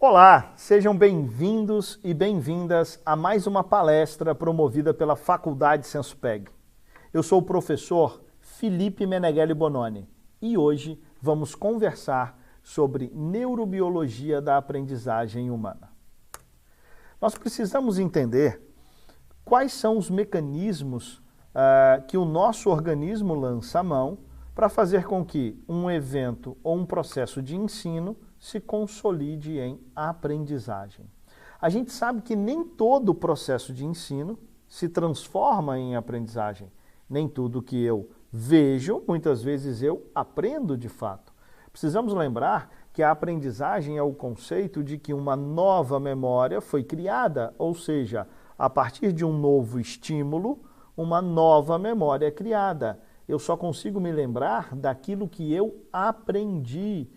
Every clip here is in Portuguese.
Olá, sejam bem-vindos e bem-vindas a mais uma palestra promovida pela Faculdade Senspeg. Eu sou o professor Felipe Meneghelli Bononi e hoje vamos conversar sobre neurobiologia da aprendizagem humana. Nós precisamos entender quais são os mecanismos que o nosso organismo lança a mão para fazer com que um evento ou um processo de ensino se consolide em aprendizagem. A gente sabe que nem todo o processo de ensino se transforma em aprendizagem. Nem tudo que eu vejo, muitas vezes eu aprendo de fato. Precisamos lembrar que a aprendizagem é o conceito de que uma nova memória foi criada, ou seja, a partir de um novo estímulo, uma nova memória é criada. Eu só consigo me lembrar daquilo que eu aprendi.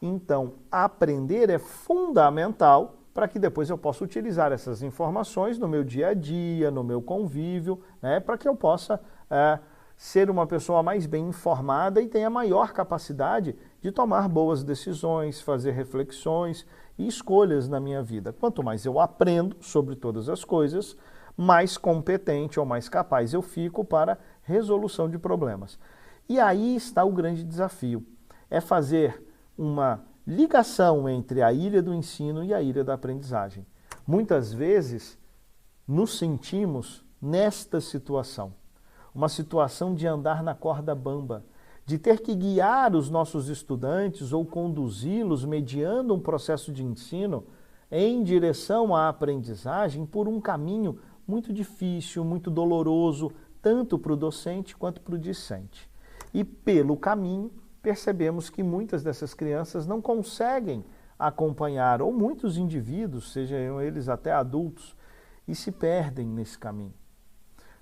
Então, aprender é fundamental para que depois eu possa utilizar essas informações no meu dia a dia, no meu convívio, para que eu possa ser uma pessoa mais bem informada e tenha maior capacidade de tomar boas decisões, fazer reflexões e escolhas na minha vida. Quanto mais eu aprendo sobre todas as coisas, mais competente ou mais capaz eu fico para resolução de problemas. E aí está o grande desafio, é fazer uma ligação entre a ilha do ensino e a ilha da aprendizagem. Muitas vezes nos sentimos nesta situação, uma situação de andar na corda bamba, de ter que guiar os nossos estudantes ou conduzi-los mediando um processo de ensino em direção à aprendizagem por um caminho muito difícil, muito doloroso, tanto para o docente quanto para o discente. E pelo caminho, percebemos que muitas dessas crianças não conseguem acompanhar, ou muitos indivíduos, sejam eles até adultos, e se perdem nesse caminho.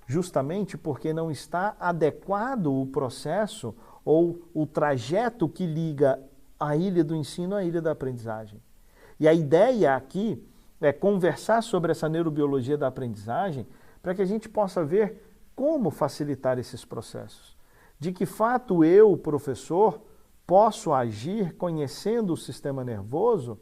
Justamente porque não está adequado o processo ou o trajeto que liga a ilha do ensino à ilha da aprendizagem. E a ideia aqui é conversar sobre essa neurobiologia da aprendizagem para que a gente possa ver como facilitar esses processos. De que fato eu, professor, posso agir conhecendo o sistema nervoso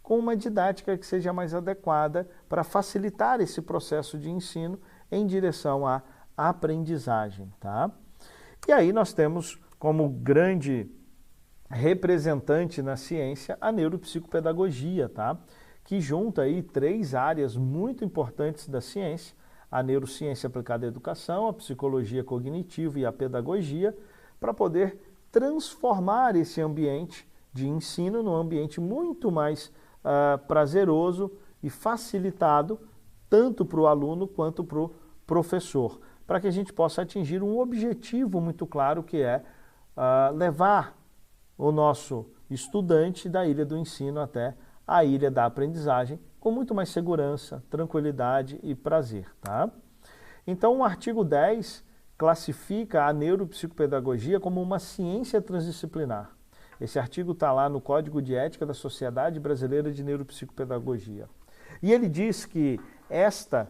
com uma didática que seja mais adequada para facilitar esse processo de ensino em direção à aprendizagem, tá? E aí nós temos como grande representante na ciência a neuropsicopedagogia, tá? Que junta aí três áreas muito importantes da ciência: a neurociência aplicada à educação, a psicologia cognitiva e a pedagogia, para poder transformar esse ambiente de ensino num ambiente muito mais prazeroso e facilitado, tanto para o aluno quanto para o professor, para que a gente possa atingir um objetivo muito claro, que é levar o nosso estudante da ilha do ensino até a ilha da aprendizagem, com muito mais segurança, tranquilidade e prazer, tá? Então, o artigo 10 classifica a neuropsicopedagogia como uma ciência transdisciplinar. Esse artigo está lá no Código de Ética da Sociedade Brasileira de Neuropsicopedagogia. E ele diz que esta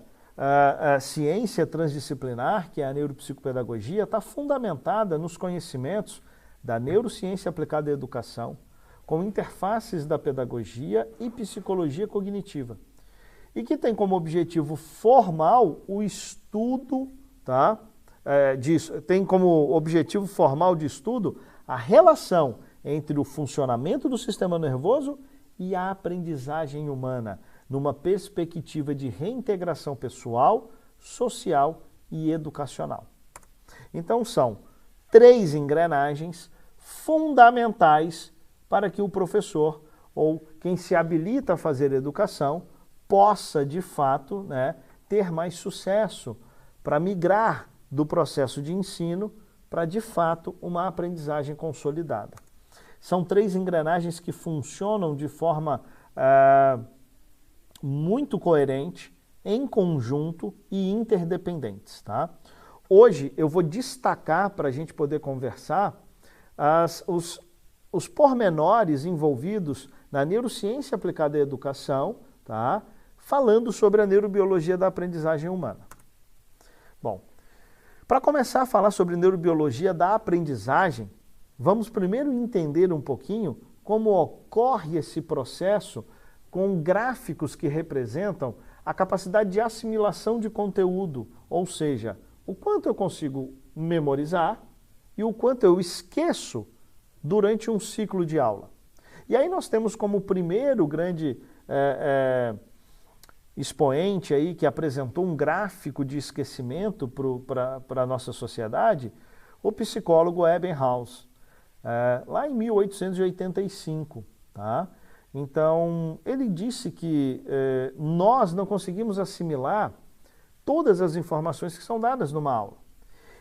ciência transdisciplinar, que é a neuropsicopedagogia, está fundamentada nos conhecimentos da neurociência aplicada à educação, com interfaces da pedagogia e psicologia cognitiva, e que tem como objetivo formal o estudo, tá? Tem como objetivo formal de estudo a relação entre o funcionamento do sistema nervoso e a aprendizagem humana, numa perspectiva de reintegração pessoal, social e educacional. Então são três engrenagens fundamentais para que o professor ou quem se habilita a fazer educação possa, de fato, ter mais sucesso para migrar do processo de ensino para, de fato, uma aprendizagem consolidada. São três engrenagens que funcionam de forma muito coerente, em conjunto e interdependentes, tá? Hoje eu vou destacar, para a gente poder conversar, os pormenores envolvidos na neurociência aplicada à educação, tá? Falando sobre a neurobiologia da aprendizagem humana. Bom, para começar a falar sobre neurobiologia da aprendizagem, vamos primeiro entender um pouquinho como ocorre esse processo com gráficos que representam a capacidade de assimilação de conteúdo, ou seja, o quanto eu consigo memorizar e o quanto eu esqueço durante um ciclo de aula. E aí nós temos como primeiro grande expoente aí que apresentou um gráfico de esquecimento para a nossa sociedade, o psicólogo Ebbinghaus, lá em 1885, tá? Então, ele disse que nós não conseguimos assimilar todas as informações que são dadas numa aula.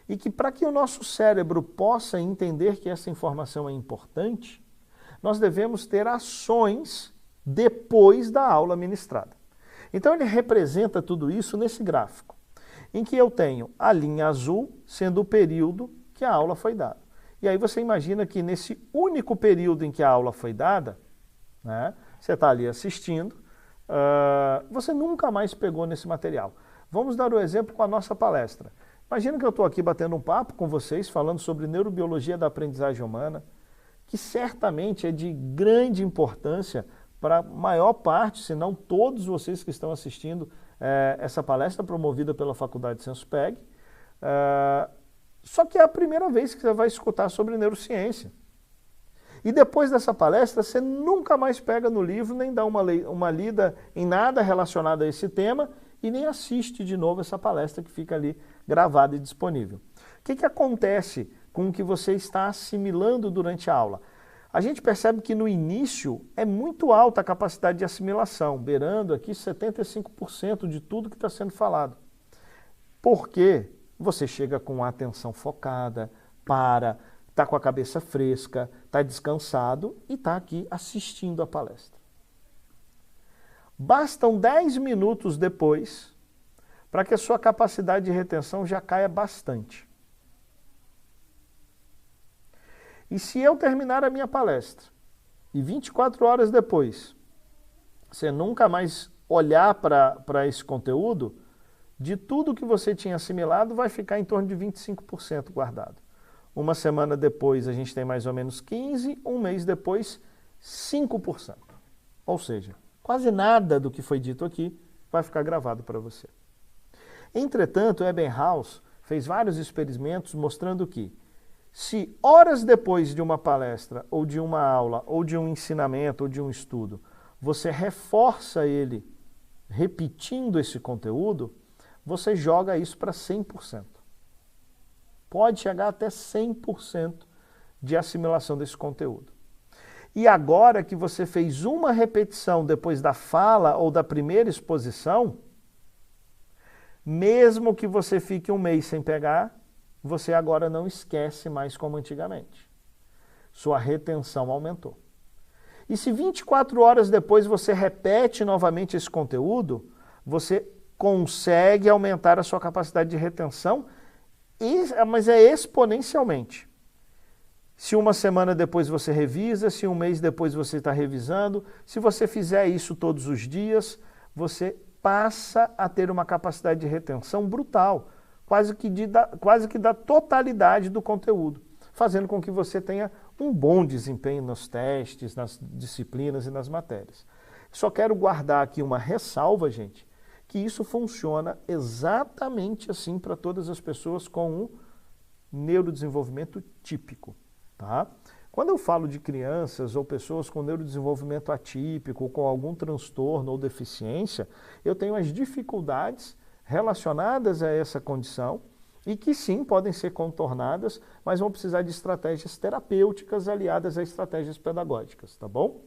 E que para que o nosso cérebro possa entender que essa informação é importante, nós devemos ter ações depois da aula ministrada. Então, ele representa tudo isso nesse gráfico, em que eu tenho a linha azul sendo o período que a aula foi dada. E aí você imagina que nesse único período em que a aula foi dada, né, você está ali assistindo, você nunca mais pegou nesse material. Vamos dar o exemplo com a nossa palestra. Imagina que eu estou aqui batendo um papo com vocês, falando sobre neurobiologia da aprendizagem humana, que certamente é de grande importância para a maior parte, se não todos vocês que estão assistindo essa palestra promovida pela Faculdade Senso-PEG. Só que é a primeira vez que você vai escutar sobre neurociência. E depois dessa palestra, você nunca mais pega no livro, nem dá uma lida em nada relacionado a esse tema e nem assiste de novo essa palestra que fica ali gravada e disponível. O que acontece com o que você está assimilando durante a aula? A gente percebe que no início é muito alta a capacidade de assimilação, beirando aqui 75% de tudo que está sendo falado. Por quê? Você chega com a atenção focada, está com a cabeça fresca, está descansado e está aqui assistindo a palestra. Bastam 10 minutos depois para que a sua capacidade de retenção já caia bastante. E se eu terminar a minha palestra e 24 horas depois você nunca mais olhar para esse conteúdo, de tudo que você tinha assimilado vai ficar em torno de 25% guardado. Uma semana depois a gente tem mais ou menos 15%, um mês depois 5%. Ou seja, quase nada do que foi dito aqui vai ficar gravado para você. Entretanto, Ebbinghaus fez vários experimentos mostrando que se horas depois de uma palestra, ou de uma aula, ou de um ensinamento, ou de um estudo, você reforça ele repetindo esse conteúdo, você joga isso para 100%. Pode chegar até 100% de assimilação desse conteúdo. E agora que você fez uma repetição depois da fala ou da primeira exposição, mesmo que você fique um mês sem pegar, você agora não esquece mais como antigamente. Sua retenção aumentou. E se 24 horas depois você repete novamente esse conteúdo, você consegue aumentar a sua capacidade de retenção, mas é exponencialmente. Se uma semana depois você revisa, se um mês depois você está revisando, se você fizer isso todos os dias, você passa a ter uma capacidade de retenção brutal, quase que da totalidade do conteúdo, fazendo com que você tenha um bom desempenho nos testes, nas disciplinas e nas matérias. Só quero guardar aqui uma ressalva, gente, que isso funciona exatamente assim para todas as pessoas com um neurodesenvolvimento típico. Tá? Quando eu falo de crianças ou pessoas com neurodesenvolvimento atípico, com algum transtorno ou deficiência, eu tenho as dificuldades relacionadas a essa condição e que sim, podem ser contornadas, mas vão precisar de estratégias terapêuticas aliadas a estratégias pedagógicas, tá bom?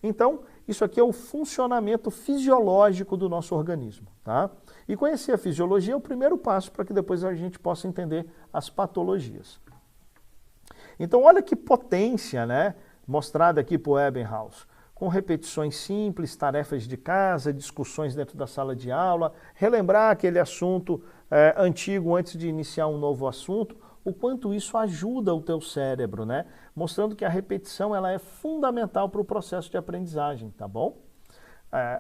Então, isso aqui é o funcionamento fisiológico do nosso organismo, tá? E conhecer a fisiologia é o primeiro passo para que depois a gente possa entender as patologias. Então, olha que potência, né, mostrada aqui por Ebbinghaus, com repetições simples, tarefas de casa, discussões dentro da sala de aula, relembrar aquele assunto antigo antes de iniciar um novo assunto, o quanto isso ajuda o teu cérebro, né? Mostrando que a repetição ela é fundamental para o processo de aprendizagem, tá bom?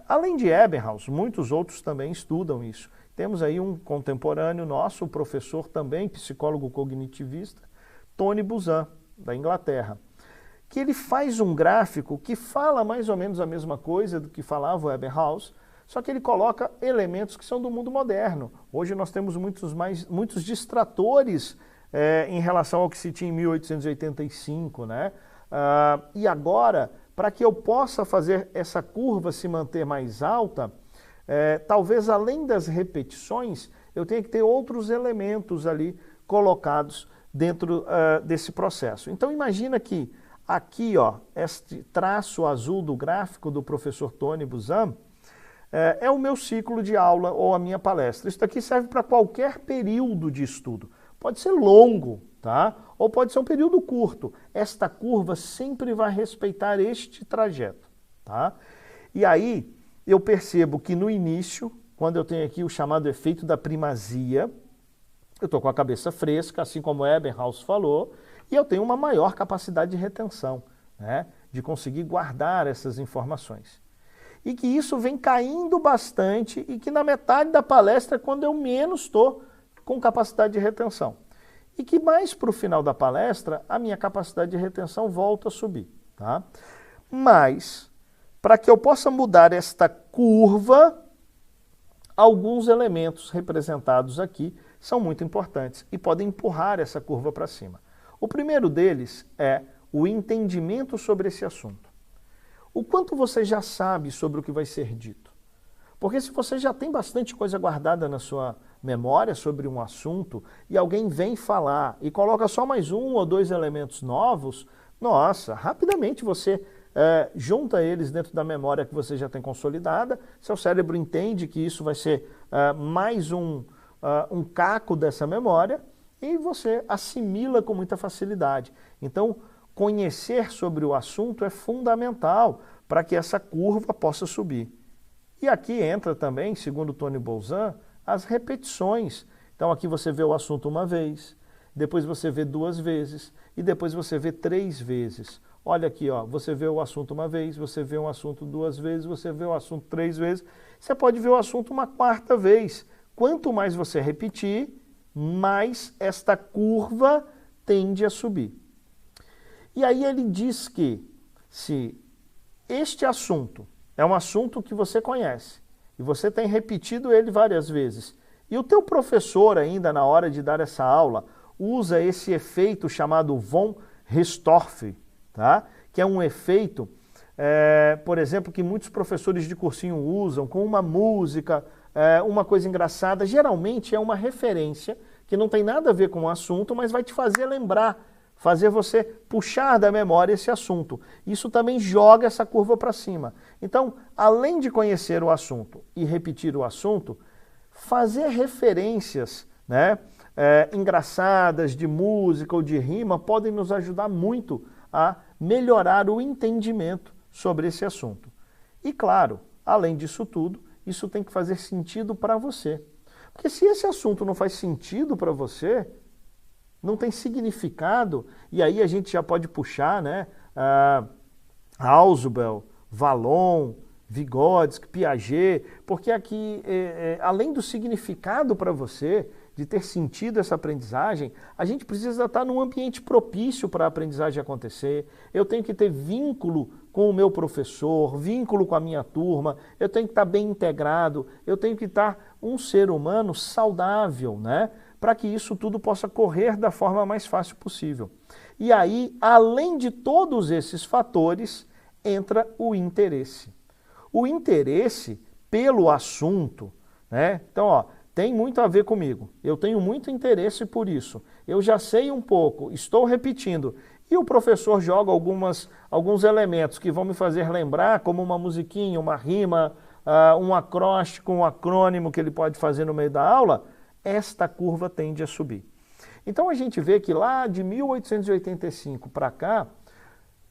Além de Ebbinghaus, muitos outros também estudam isso. Temos aí um contemporâneo nosso, o professor também, psicólogo cognitivista, Tony Buzan, da Inglaterra, que ele faz um gráfico que fala mais ou menos a mesma coisa do que falava o Ebbinghaus, só que ele coloca elementos que são do mundo moderno. Hoje nós temos muitos distratores em relação ao que se tinha em 1885, né? E agora, para que eu possa fazer essa curva se manter mais alta, talvez além das repetições, eu tenha que ter outros elementos ali colocados dentro desse processo. Então imagina que aqui, ó, este traço azul do gráfico do professor Tony Buzan é o meu ciclo de aula ou a minha palestra. Isso daqui serve para qualquer período de estudo. Pode ser longo, tá? Ou pode ser um período curto. Esta curva sempre vai respeitar este trajeto, tá? E aí eu percebo que no início, quando eu tenho aqui o chamado efeito da primazia, eu estou com a cabeça fresca, assim como Ebbinghaus falou, e eu tenho uma maior capacidade de retenção, né? De conseguir guardar essas informações. E que isso vem caindo bastante e que na metade da palestra é quando eu menos estou com capacidade de retenção. E que mais para o final da palestra, a minha capacidade de retenção volta a subir, tá? Mas, para que eu possa mudar esta curva, alguns elementos representados aqui são muito importantes e podem empurrar essa curva para cima. O primeiro deles é o entendimento sobre esse assunto. O quanto você já sabe sobre o que vai ser dito? Porque se você já tem bastante coisa guardada na sua memória sobre um assunto e alguém vem falar e coloca só mais um ou dois elementos novos, nossa, rapidamente você junta eles dentro da memória que você já tem consolidada, seu cérebro entende que isso vai ser mais um caco dessa memória e você assimila com muita facilidade. Então, conhecer sobre o assunto é fundamental para que essa curva possa subir. E aqui entra também, segundo Tony Buzan, as repetições. Então aqui você vê o assunto uma vez, depois você vê duas vezes e depois você vê três vezes. Olha aqui, ó, você vê o assunto uma vez, você vê um assunto duas vezes, você vê o assunto três vezes, você pode ver o assunto uma quarta vez. Quanto mais você repetir, mais esta curva tende a subir. E aí ele diz que se este assunto é um assunto que você conhece e você tem repetido ele várias vezes, e o teu professor ainda na hora de dar essa aula usa esse efeito chamado von Ristorff, tá? Que é um efeito, por exemplo, que muitos professores de cursinho usam com uma música, uma coisa engraçada, geralmente é uma referência que não tem nada a ver com o assunto, mas vai te fazer lembrar, fazer você puxar da memória esse assunto. Isso também joga essa curva para cima. Então, além de conhecer o assunto e repetir o assunto, fazer referências, né, engraçadas de música ou de rima podem nos ajudar muito a melhorar o entendimento sobre esse assunto. E claro, além disso tudo, isso tem que fazer sentido para você. Porque se esse assunto não faz sentido para você, não tem significado, e aí a gente já pode puxar, né, Ausubel, Vallon, Vygotsky, Piaget, porque aqui, além do significado para você, de ter sentido essa aprendizagem, a gente precisa estar num ambiente propício para a aprendizagem acontecer. Eu tenho que ter vínculo com o meu professor, vínculo com a minha turma, eu tenho que estar bem integrado, eu tenho que estar um ser humano saudável, né? Para que isso tudo possa correr da forma mais fácil possível. E aí, além de todos esses fatores, entra o interesse. O interesse pelo assunto, né? Então, ó, tem muito a ver comigo. Eu tenho muito interesse por isso. Eu já sei um pouco, estou repetindo. E o professor joga alguns elementos que vão me fazer lembrar, como uma musiquinha, uma rima, um acróstico, um acrônimo que ele pode fazer no meio da aula. Esta curva tende a subir. Então a gente vê que lá de 1885 para cá,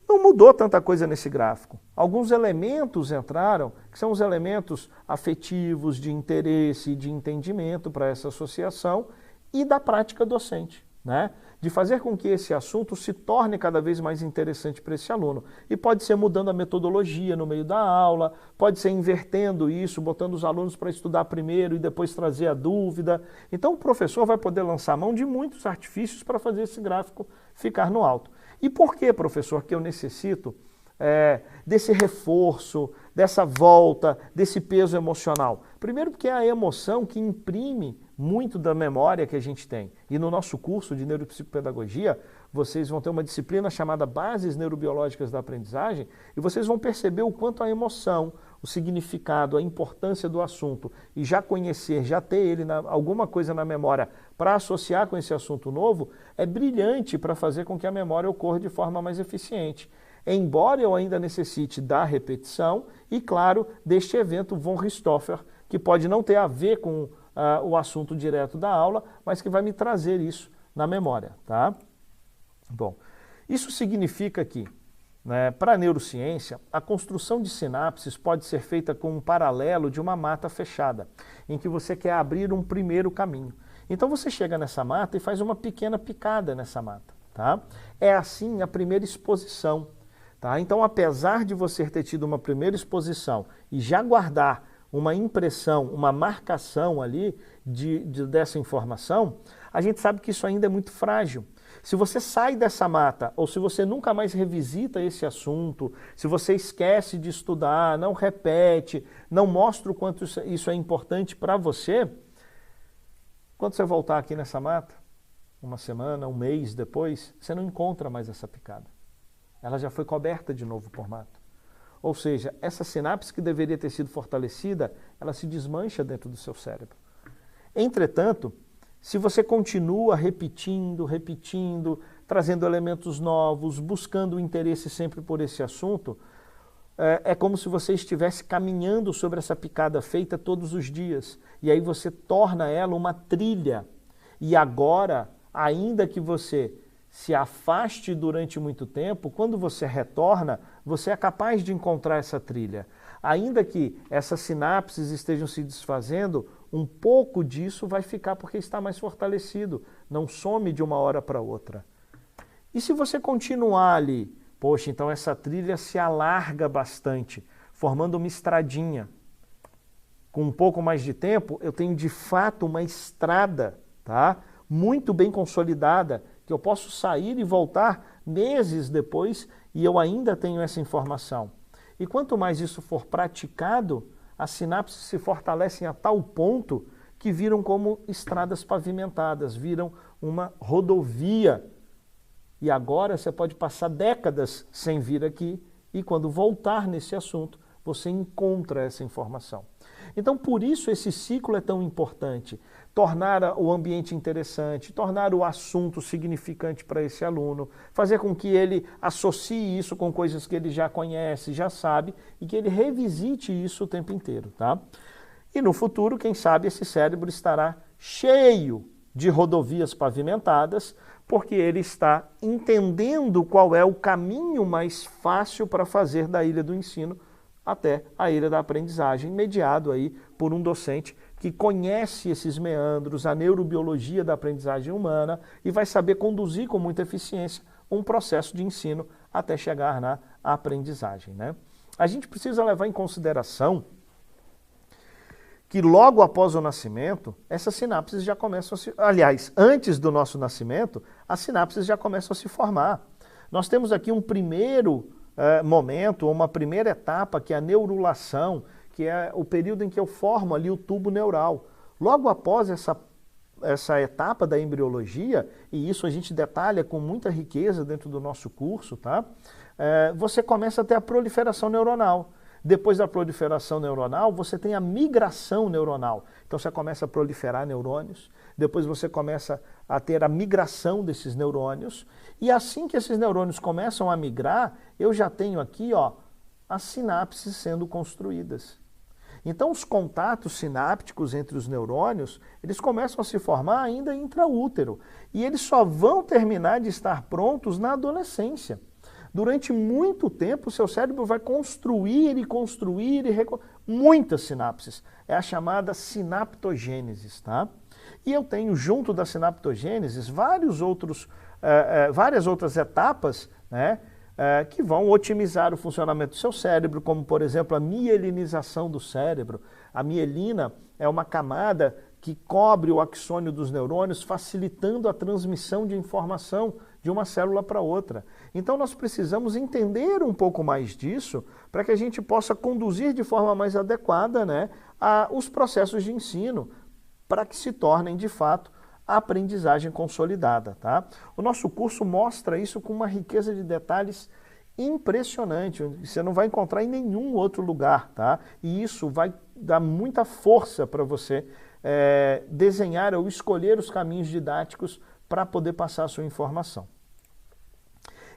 não mudou tanta coisa nesse gráfico. Alguns elementos entraram, que são os elementos afetivos, de interesse e de entendimento para essa associação e da prática docente, né? De fazer com que esse assunto se torne cada vez mais interessante para esse aluno. E pode ser mudando a metodologia no meio da aula, pode ser invertendo isso, botando os alunos para estudar primeiro e depois trazer a dúvida. Então o professor vai poder lançar mão de muitos artifícios para fazer esse gráfico ficar no alto. E por que, professor, que eu necessito desse reforço, dessa volta, desse peso emocional? Primeiro porque é a emoção que imprime muito da memória que a gente tem. E no nosso curso de Neuropsicopedagogia, vocês vão ter uma disciplina chamada Bases Neurobiológicas da Aprendizagem e vocês vão perceber o quanto a emoção, o significado, a importância do assunto e já conhecer, já ter ele alguma coisa na memória para associar com esse assunto novo, é brilhante para fazer com que a memória ocorra de forma mais eficiente. Embora eu ainda necessite da repetição e, claro, deste evento von Richthofen, que pode não ter a ver com o assunto direto da aula, mas que vai me trazer isso na memória, tá? Bom, isso significa que, para a neurociência, a construção de sinapses pode ser feita com um paralelo de uma mata fechada, em que você quer abrir um primeiro caminho. Então você chega nessa mata e faz uma pequena picada nessa mata, tá? É assim a primeira exposição, tá? Então, apesar de você ter tido uma primeira exposição e já guardar uma impressão, uma marcação ali dessa informação, a gente sabe que isso ainda é muito frágil. Se você sai dessa mata, ou se você nunca mais revisita esse assunto, se você esquece de estudar, não repete, não mostra o quanto isso é importante para você, quando você voltar aqui nessa mata, uma semana, um mês depois, você não encontra mais essa picada. Ela já foi coberta de novo por mato. Ou seja, essa sinapse que deveria ter sido fortalecida, ela se desmancha dentro do seu cérebro. Entretanto, se você continua repetindo, trazendo elementos novos, buscando o interesse sempre por esse assunto, é como se você estivesse caminhando sobre essa picada feita todos os dias. E aí você torna ela uma trilha. E agora, ainda que você se afaste durante muito tempo, quando você retorna, você é capaz de encontrar essa trilha. Ainda que essas sinapses estejam se desfazendo, um pouco disso vai ficar porque está mais fortalecido, não some de uma hora para outra. E se você continuar ali, poxa, então essa trilha se alarga bastante, formando uma estradinha. Com um pouco mais de tempo, eu tenho de fato uma estrada, tá? Muito bem consolidada, que eu posso sair e voltar meses depois e eu ainda tenho essa informação. E quanto mais isso for praticado, as sinapses se fortalecem a tal ponto que viram como estradas pavimentadas, viram uma rodovia. E agora você pode passar décadas sem vir aqui e quando voltar nesse assunto, você encontra essa informação. Então, por isso esse ciclo é tão importante. Tornar o ambiente interessante, tornar o assunto significante para esse aluno, fazer com que ele associe isso com coisas que ele já conhece, já sabe, e que ele revisite isso o tempo inteiro, tá? E no futuro, quem sabe, esse cérebro estará cheio de rodovias pavimentadas, porque ele está entendendo qual é o caminho mais fácil para fazer da ilha do ensino até a ilha da aprendizagem, mediado aí por um docente que conhece esses meandros, a neurobiologia da aprendizagem humana e vai saber conduzir com muita eficiência um processo de ensino até chegar na aprendizagem, né? A gente precisa levar em consideração que logo após o nascimento, essas sinapses já começam a se... Aliás, antes do nosso nascimento, as sinapses já começam a se formar. Nós temos aqui um primeiro momento, uma primeira etapa, que é a neurulação, que é o período em que eu formo ali o tubo neural. Logo após essa etapa da embriologia, e isso a gente detalha com muita riqueza dentro do nosso curso, tá? Você começa a ter a proliferação neuronal. Depois da proliferação neuronal, você tem a migração neuronal. Então você começa a proliferar neurônios, depois você começa a ter a migração desses neurônios, e assim que esses neurônios começam a migrar, eu já tenho aqui, ó, as sinapses sendo construídas. Então os contatos sinápticos entre os neurônios, eles começam a se formar ainda intraútero, e eles só vão terminar de estar prontos na adolescência. Durante muito tempo, o seu cérebro vai construir muitas sinapses. É a chamada sinaptogênese, tá? E eu tenho, junto da sinaptogênese, várias outras etapas, né, que vão otimizar o funcionamento do seu cérebro, como, por exemplo, a mielinização do cérebro. A mielina é uma camada que cobre o axônio dos neurônios, facilitando a transmissão de informação de uma célula para outra. Então nós precisamos entender um pouco mais disso para que a gente possa conduzir de forma mais adequada, né, os processos de ensino, para que se tornem de fato a aprendizagem consolidada. Tá? O nosso curso mostra isso com uma riqueza de detalhes impressionante, você não vai encontrar em nenhum outro lugar, tá? E isso vai dar muita força para você desenhar ou escolher os caminhos didáticos para poder passar a sua informação.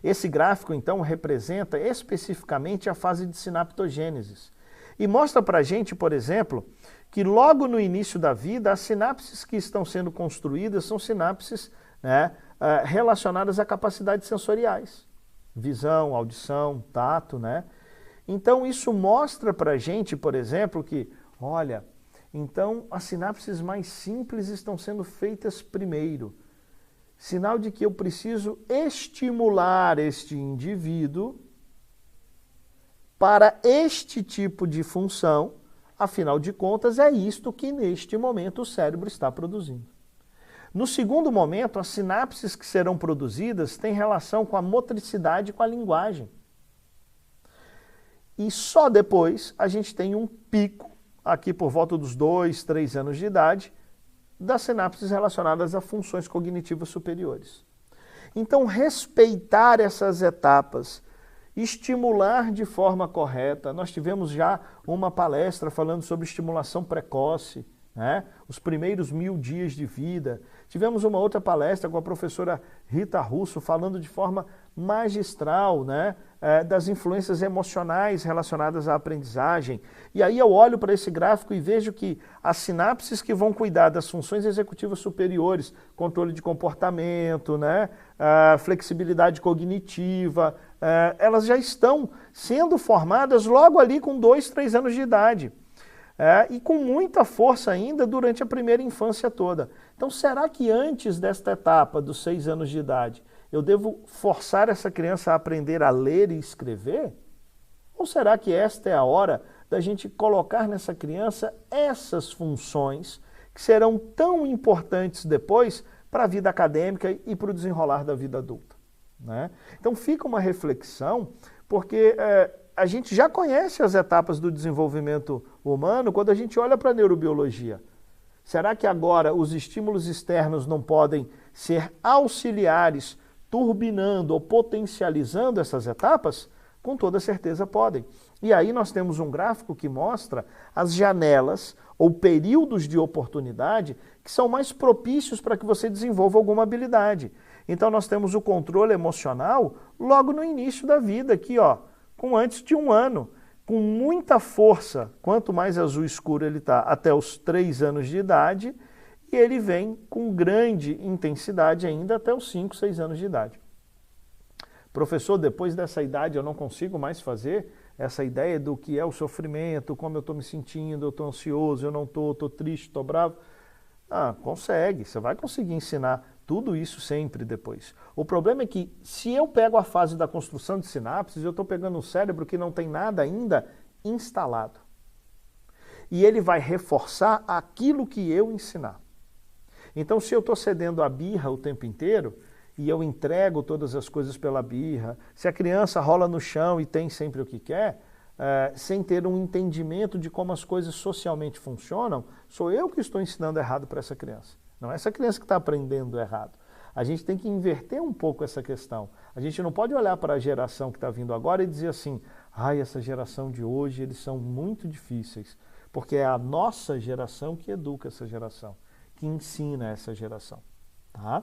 Esse gráfico, então, representa especificamente a fase de sinaptogênese e mostra para a gente, por exemplo, que logo no início da vida, as sinapses que estão sendo construídas são sinapses, né, relacionadas a capacidades sensoriais. Visão, audição, tato, né? Então isso mostra pra gente, por exemplo, que, olha, então as sinapses mais simples estão sendo feitas primeiro. Sinal de que eu preciso estimular este indivíduo para este tipo de função, afinal de contas é isto que neste momento o cérebro está produzindo. No segundo momento, as sinapses que serão produzidas têm relação com a motricidade e com a linguagem. E só depois a gente tem um pico, aqui por volta dos 2, 3 anos de idade, das sinapses relacionadas a funções cognitivas superiores. Então, respeitar essas etapas, estimular de forma correta. Nós tivemos já uma palestra falando sobre estimulação precoce, né? Os primeiros 1000 dias de vida. Tivemos uma outra palestra com a professora Rita Russo falando de forma magistral, né, das influências emocionais relacionadas à aprendizagem. E aí eu olho para esse gráfico e vejo que as sinapses que vão cuidar das funções executivas superiores, controle de comportamento, né, flexibilidade cognitiva, elas já estão sendo formadas logo ali com 2, 3 anos de idade. E com muita força ainda durante a primeira infância toda. Então, será que antes desta etapa dos 6 anos de idade, eu devo forçar essa criança a aprender a ler e escrever? Ou será que esta é a hora da gente colocar nessa criança essas funções que serão tão importantes depois para a vida acadêmica e para o desenrolar da vida adulta, né? Então, fica uma reflexão, porque a gente já conhece as etapas do desenvolvimento humano quando a gente olha para a neurobiologia. Será que agora os estímulos externos não podem ser auxiliares, turbinando ou potencializando essas etapas? Com toda certeza podem. E aí nós temos um gráfico que mostra as janelas ou períodos de oportunidade que são mais propícios para que você desenvolva alguma habilidade. Então nós temos o controle emocional logo no início da vida, aqui, ó, com antes de 1 ano, com muita força, quanto mais azul escuro ele está, até os 3 anos de idade, e ele vem com grande intensidade ainda até os 5, 6 anos de idade. Professor, depois dessa idade eu não consigo mais fazer essa ideia do que é o sofrimento, como eu estou me sentindo, eu estou ansioso, eu não estou triste, estou bravo. Consegue, você vai conseguir ensinar tudo isso sempre depois. O problema é que se eu pego a fase da construção de sinapses, eu estou pegando um cérebro que não tem nada ainda instalado. E ele vai reforçar aquilo que eu ensinar. Então, se eu estou cedendo a birra o tempo inteiro, e eu entrego todas as coisas pela birra, se a criança rola no chão e tem sempre o que quer, sem ter um entendimento de como as coisas socialmente funcionam, sou eu que estou ensinando errado para essa criança. Não é essa criança que está aprendendo errado. A gente tem que inverter um pouco essa questão. A gente não pode olhar para a geração que está vindo agora e dizer assim, essa geração de hoje, eles são muito difíceis. Porque é a nossa geração que educa essa geração, que ensina essa geração. Tá?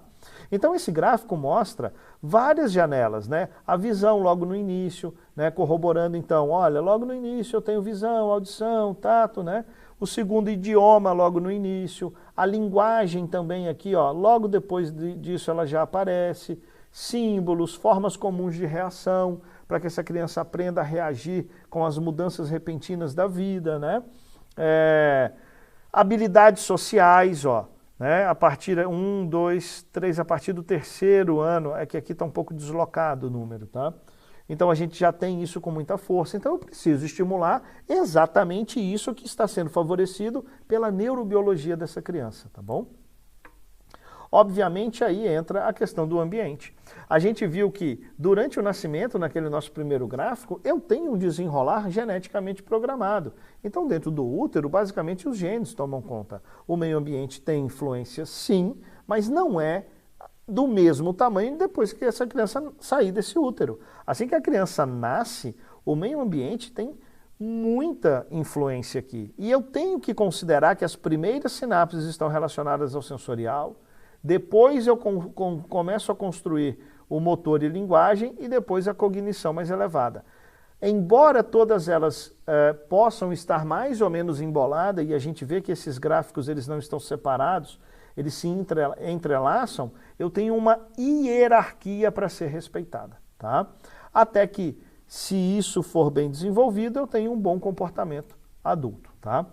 Então esse gráfico mostra várias janelas, né? A visão logo no início, né? Corroborando então, olha, logo no início eu tenho visão, audição, tato, né? O segundo idioma logo no início, a linguagem também aqui, ó, logo depois disso ela já aparece, símbolos, formas comuns de reação, para que essa criança aprenda a reagir com as mudanças repentinas da vida, né? Habilidades sociais, ó. Né? A partir 1, 2, 3, a partir do 3º ano, é que aqui está um pouco deslocado o número, tá? Então a gente já tem isso com muita força, então eu preciso estimular exatamente isso que está sendo favorecido pela neurobiologia dessa criança, tá bom? Obviamente aí entra a questão do ambiente. A gente viu que durante o nascimento, naquele nosso primeiro gráfico, eu tenho um desenrolar geneticamente programado. Então dentro do útero, basicamente os genes tomam conta. O meio ambiente tem influência sim, mas não é do mesmo tamanho depois que essa criança sair desse útero. Assim que a criança nasce, o meio ambiente tem muita influência aqui. E eu tenho que considerar que as primeiras sinapses estão relacionadas ao sensorial, depois eu começo a construir o motor e linguagem e depois a cognição mais elevada. Embora todas elas possam estar mais ou menos emboladas, e a gente vê que esses gráficos eles não estão separados, eles se entrelaçam, eu tenho uma hierarquia para ser respeitada, tá? Até que, se isso for bem desenvolvido, eu tenho um bom comportamento adulto, tá?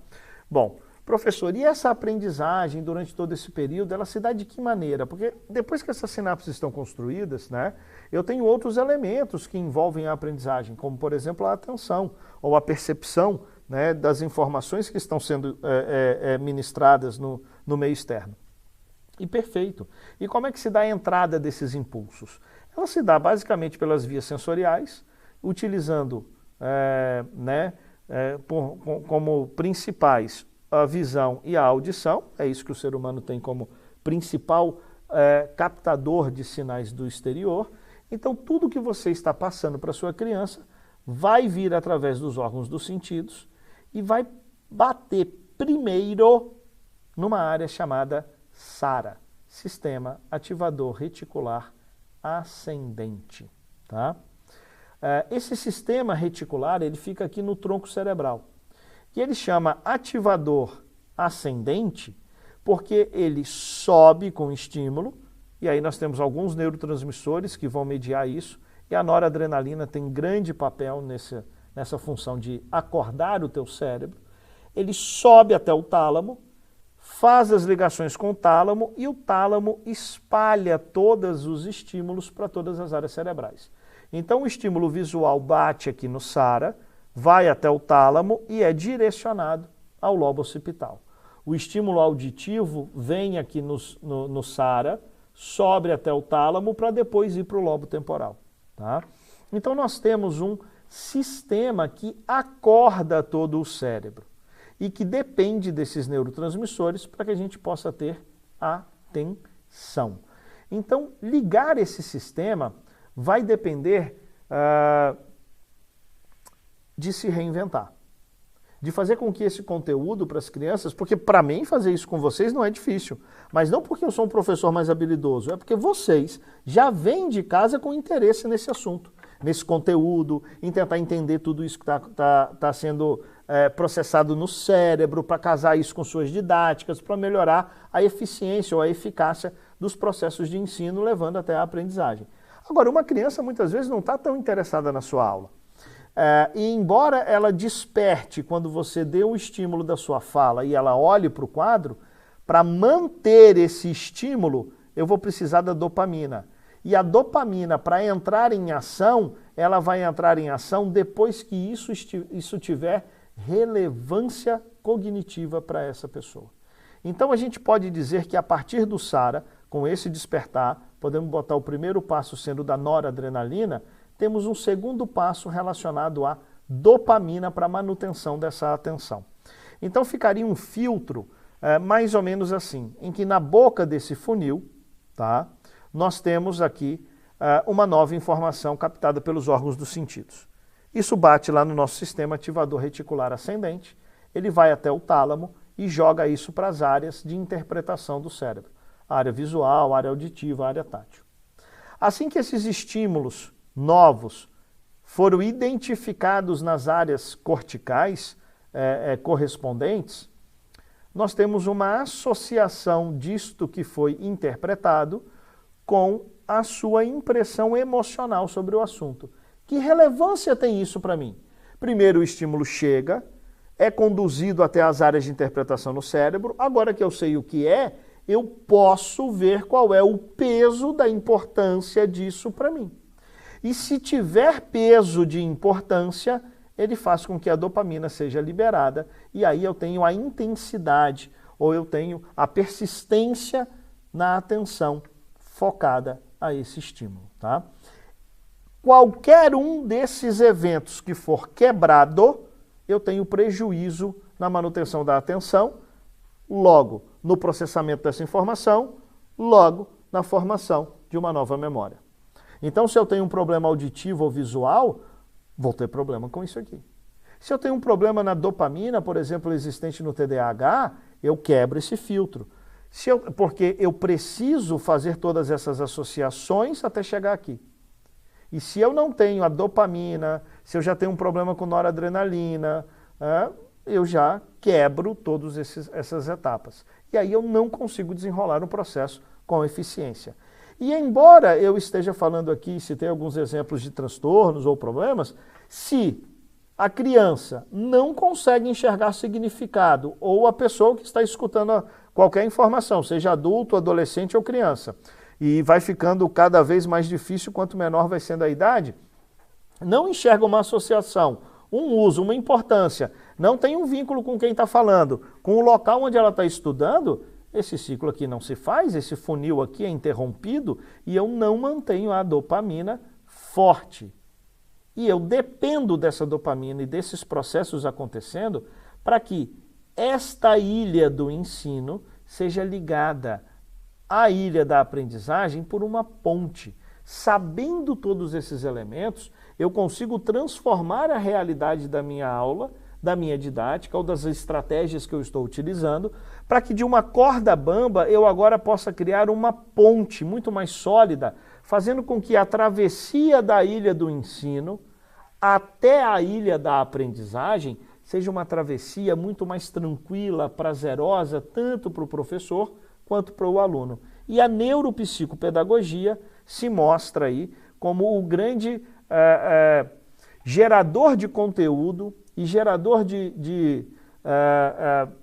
Bom, professor, e essa aprendizagem durante todo esse período, ela se dá de que maneira? Porque depois que essas sinapses estão construídas, né, eu tenho outros elementos que envolvem a aprendizagem, como, por exemplo, a atenção ou a percepção, né, das informações que estão sendo ministradas no meio externo. E perfeito. E como é que se dá a entrada desses impulsos? Ela se dá basicamente pelas vias sensoriais, utilizando como principais a visão e a audição. É isso que o ser humano tem como principal captador de sinais do exterior. Então, tudo que você está passando para a sua criança vai vir através dos órgãos dos sentidos e vai bater primeiro numa área chamada SARA, Sistema Ativador Reticular Ascendente. Tá? Esse sistema reticular ele fica aqui no tronco cerebral. E ele chama ativador ascendente porque ele sobe com estímulo, e aí nós temos alguns neurotransmissores que vão mediar isso, e a noradrenalina tem grande papel nessa função de acordar o teu cérebro. Ele sobe até o tálamo, faz as ligações com o tálamo e o tálamo espalha todos os estímulos para todas as áreas cerebrais. Então o estímulo visual bate aqui no SARA, vai até o tálamo e é direcionado ao lobo occipital. O estímulo auditivo vem aqui no SARA, sobe até o tálamo para depois ir para o lobo temporal. Tá? Então nós temos um sistema que acorda todo o cérebro e que depende desses neurotransmissores para que a gente possa ter atenção. Então, ligar esse sistema vai depender de se reinventar, de fazer com que esse conteúdo para as crianças, porque para mim fazer isso com vocês não é difícil, mas não porque eu sou um professor mais habilidoso, é porque vocês já vêm de casa com interesse nesse assunto, nesse conteúdo, em tentar entender tudo isso que está sendo processado no cérebro, para casar isso com suas didáticas, para melhorar a eficiência ou a eficácia dos processos de ensino, levando até a aprendizagem. Agora, uma criança muitas vezes não está tão interessada na sua aula. E embora ela desperte quando você dê um estímulo da sua fala e ela olhe para o quadro, para manter esse estímulo, eu vou precisar da dopamina. E a dopamina, para entrar em ação, ela vai entrar em ação depois que isso tiver relevância cognitiva para essa pessoa. Então a gente pode dizer que a partir do SARA, com esse despertar, podemos botar o primeiro passo sendo da noradrenalina, temos um segundo passo relacionado à dopamina para manutenção dessa atenção. Então ficaria um filtro mais ou menos assim, em que na boca desse funil, tá, nós temos aqui uma nova informação captada pelos órgãos dos sentidos. Isso bate lá no nosso sistema ativador reticular ascendente, ele vai até o tálamo e joga isso para as áreas de interpretação do cérebro. A área visual, a área auditiva, a área tátil. Assim que esses estímulos novos foram identificados nas áreas corticais correspondentes, nós temos uma associação disto que foi interpretado com a sua impressão emocional sobre o assunto. Que relevância tem isso para mim? Primeiro o estímulo chega, é conduzido até as áreas de interpretação no cérebro, agora que eu sei o que é, eu posso ver qual é o peso da importância disso para mim. E se tiver peso de importância, ele faz com que a dopamina seja liberada e aí eu tenho a intensidade ou eu tenho a persistência na atenção focada a esse estímulo, tá? Qualquer um desses eventos que for quebrado, eu tenho prejuízo na manutenção da atenção, logo no processamento dessa informação, logo na formação de uma nova memória. Então, se eu tenho um problema auditivo ou visual, vou ter problema com isso aqui. Se eu tenho um problema na dopamina, por exemplo, existente no TDAH, eu quebro esse filtro. Porque eu preciso fazer todas essas associações até chegar aqui. E se eu não tenho a dopamina, se eu já tenho um problema com noradrenalina, eu já quebro todas essas etapas. E aí eu não consigo desenrolar um processo com eficiência. E embora eu esteja falando aqui, citei alguns exemplos de transtornos ou problemas, se a criança não consegue enxergar significado, ou a pessoa que está escutando qualquer informação, seja adulto, adolescente ou criança, e vai ficando cada vez mais difícil quanto menor vai sendo a idade, não enxerga uma associação, um uso, uma importância, não tem um vínculo com quem está falando, com o local onde ela está estudando, esse ciclo aqui não se faz, esse funil aqui é interrompido e eu não mantenho a dopamina forte. E eu dependo dessa dopamina e desses processos acontecendo para que esta ilha do ensino seja ligada à ilha da aprendizagem por uma ponte. Sabendo todos esses elementos, eu consigo transformar a realidade da minha aula, da minha didática ou das estratégias que eu estou utilizando, para que de uma corda bamba eu agora possa criar uma ponte muito mais sólida, fazendo com que a travessia da ilha do ensino até a ilha da aprendizagem seja uma travessia muito mais tranquila, prazerosa, tanto para o professor quanto para o aluno. E a neuropsicopedagogia se mostra aí como o grande gerador de conteúdo e gerador de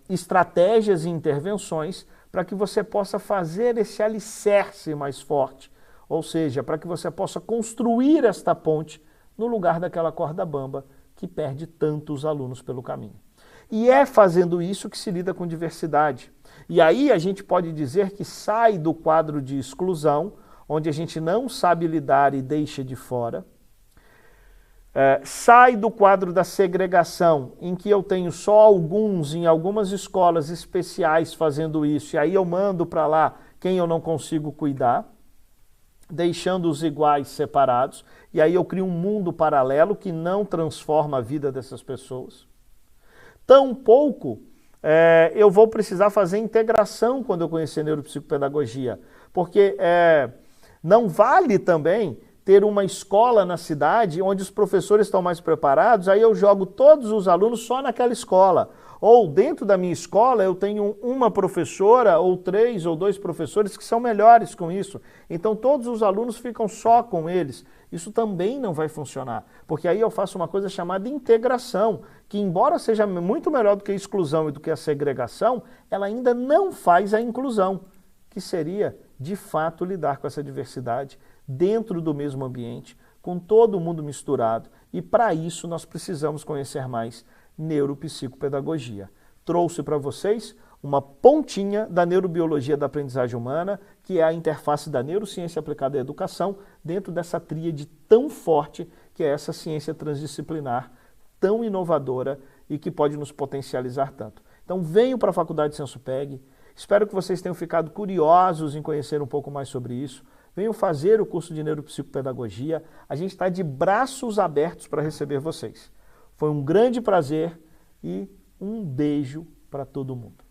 estratégias e intervenções para que você possa fazer esse alicerce mais forte, ou seja, para que você possa construir esta ponte no lugar daquela corda bamba que perde tantos alunos pelo caminho. E é fazendo isso que se lida com diversidade. E aí a gente pode dizer que sai do quadro de exclusão, onde a gente não sabe lidar e deixa de fora, sai do quadro da segregação, em que eu tenho só alguns em algumas escolas especiais fazendo isso, e aí eu mando para lá quem eu não consigo cuidar, deixando os iguais separados, e aí eu crio um mundo paralelo que não transforma a vida dessas pessoas. Tampouco eu vou precisar fazer integração quando eu conhecer neuropsicopedagogia, porque não vale também ter uma escola na cidade onde os professores estão mais preparados, aí eu jogo todos os alunos só naquela escola. Ou dentro da minha escola eu tenho uma professora, ou 3 ou 2 professores que são melhores com isso. Então todos os alunos ficam só com eles. Isso também não vai funcionar, porque aí eu faço uma coisa chamada integração, que embora seja muito melhor do que a exclusão e do que a segregação, ela ainda não faz a inclusão, que seria, de fato, lidar com essa diversidade dentro do mesmo ambiente, com todo mundo misturado. E para isso nós precisamos conhecer mais neuropsicopedagogia. Trouxe para vocês uma pontinha da neurobiologia da aprendizagem humana, que é a interface da neurociência aplicada à educação, dentro dessa tríade tão forte que é essa ciência transdisciplinar, tão inovadora e que pode nos potencializar tanto. Então venham para a Faculdade SensoPeg, espero que vocês tenham ficado curiosos em conhecer um pouco mais sobre isso. Venham fazer o curso de neuropsicopedagogia, a gente está de braços abertos para receber vocês. Foi um grande prazer e um beijo para todo mundo.